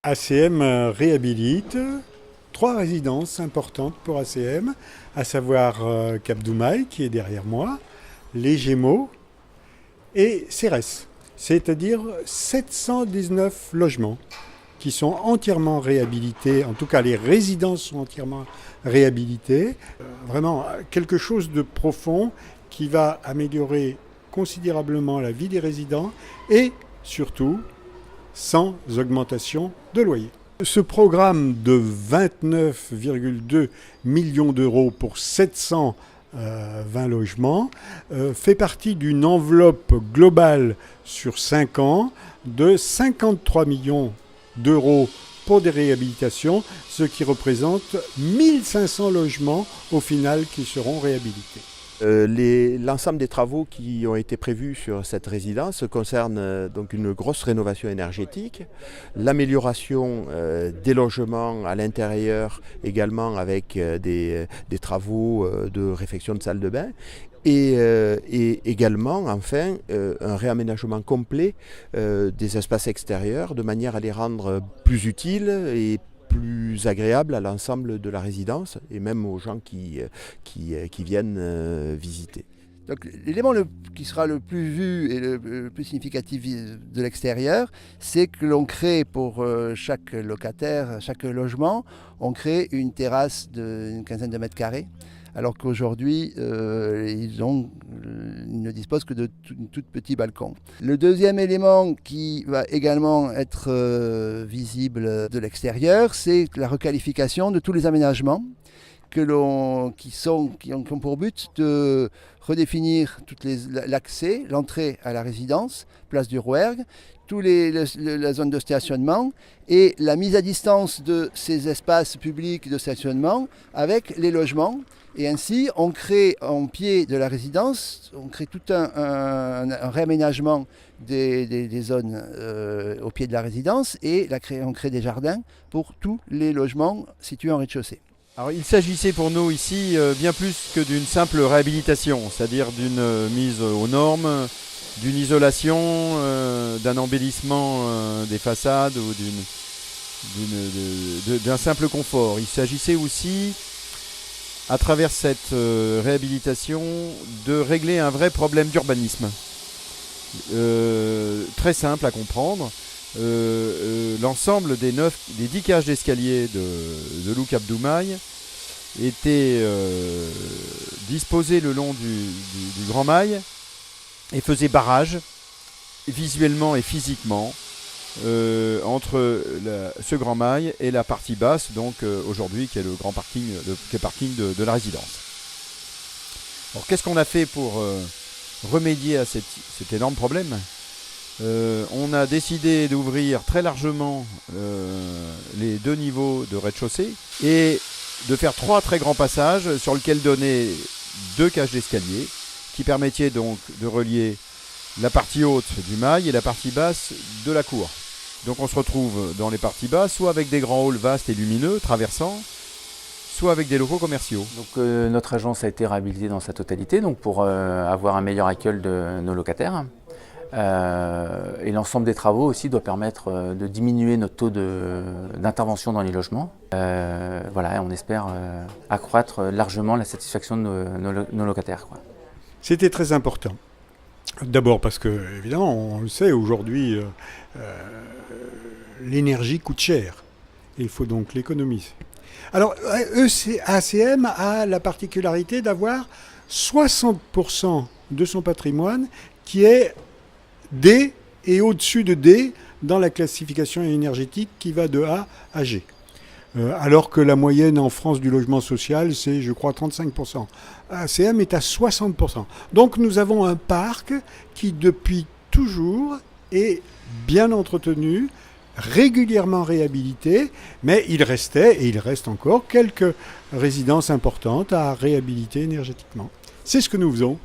ACM réhabilite 3 résidences importantes pour ACM, à savoir Cap Doumaï, qui est derrière moi, les Gémeaux et Cérès, c'est-à-dire 719 logements qui sont entièrement réhabilités, en tout cas les résidences sont entièrement réhabilitées. Vraiment quelque chose de profond qui va améliorer considérablement la vie des résidents et surtout sans augmentation de loyer. Ce programme de 29,2 millions d'euros pour 720 logements fait partie d'une enveloppe globale sur 5 ans de 53 millions d'euros pour des réhabilitations, ce qui représente 1500 logements au final qui seront réhabilités. L'ensemble des travaux qui ont été prévus sur cette résidence concernent donc une grosse rénovation énergétique, l'amélioration des logements à l'intérieur également avec des travaux de réfection de salle de bain et également enfin un réaménagement complet des espaces extérieurs de manière à les rendre plus utiles et plus agréable à l'ensemble de la résidence et même aux gens qui viennent visiter. Donc, l'élément qui sera le plus vu et le plus significatif de l'extérieur, c'est que l'on crée pour chaque locataire, chaque logement, on crée une terrasse d'une quinzaine de mètres carrés. Alors qu'aujourd'hui, ils ne disposent que de tout petit balcon. Le deuxième élément qui va également être visible de l'extérieur, c'est la requalification de tous les aménagements qui ont pour but de redéfinir l'accès, l'entrée à la résidence, place du Rouergue, la zone de stationnement et la mise à distance de ces espaces publics de stationnement avec les logements. Et ainsi, on crée en pied de la résidence, on crée tout un réaménagement des zones au pied de la résidence et on crée des jardins pour tous les logements situés en rez-de-chaussée. Alors, il s'agissait pour nous ici bien plus que d'une simple réhabilitation, c'est-à-dire d'une mise aux normes, d'une isolation, d'un embellissement des façades ou d'un simple confort. Il s'agissait aussi, à travers cette réhabilitation, de régler un vrai problème d'urbanisme. Très simple à comprendre. L'ensemble des 10 cages d'escalier de Lou Cap Doumaï étaient disposées le long du Grand Mail et faisaient barrage visuellement et physiquement entre ce Grand Mail et la partie basse, donc aujourd'hui qui est le grand parking, le parking de la résidence. Alors qu'est-ce qu'on a fait pour remédier à cet énorme problème ? On a décidé d'ouvrir très largement les 2 niveaux de rez-de-chaussée et de faire 3 très grands passages sur lesquels donner 2 cages d'escalier qui permettaient donc de relier la partie haute du mail et la partie basse de la cour. Donc on se retrouve dans les parties basses, soit avec des grands halls vastes et lumineux traversants, soit avec des locaux commerciaux. Donc notre agence a été réhabilitée dans sa totalité donc pour avoir un meilleur accueil de nos locataires. Et l'ensemble des travaux aussi doit permettre de diminuer notre taux d'intervention dans les logements. Voilà, on espère accroître largement la satisfaction de nos locataires, quoi. C'était très important. D'abord parce que, évidemment, on le sait, aujourd'hui, l'énergie coûte cher. Il faut donc l'économiser. Alors, ACM a la particularité d'avoir 60% de son patrimoine qui est D et au-dessus de D dans la classification énergétique qui va de A à G. Alors que la moyenne en France du logement social, c'est, je crois, 35%. ACM est à 60%. Donc nous avons un parc qui, depuis toujours, est bien entretenu, régulièrement réhabilité, mais il restait, et il reste encore, quelques résidences importantes à réhabiliter énergétiquement. C'est ce que nous faisons.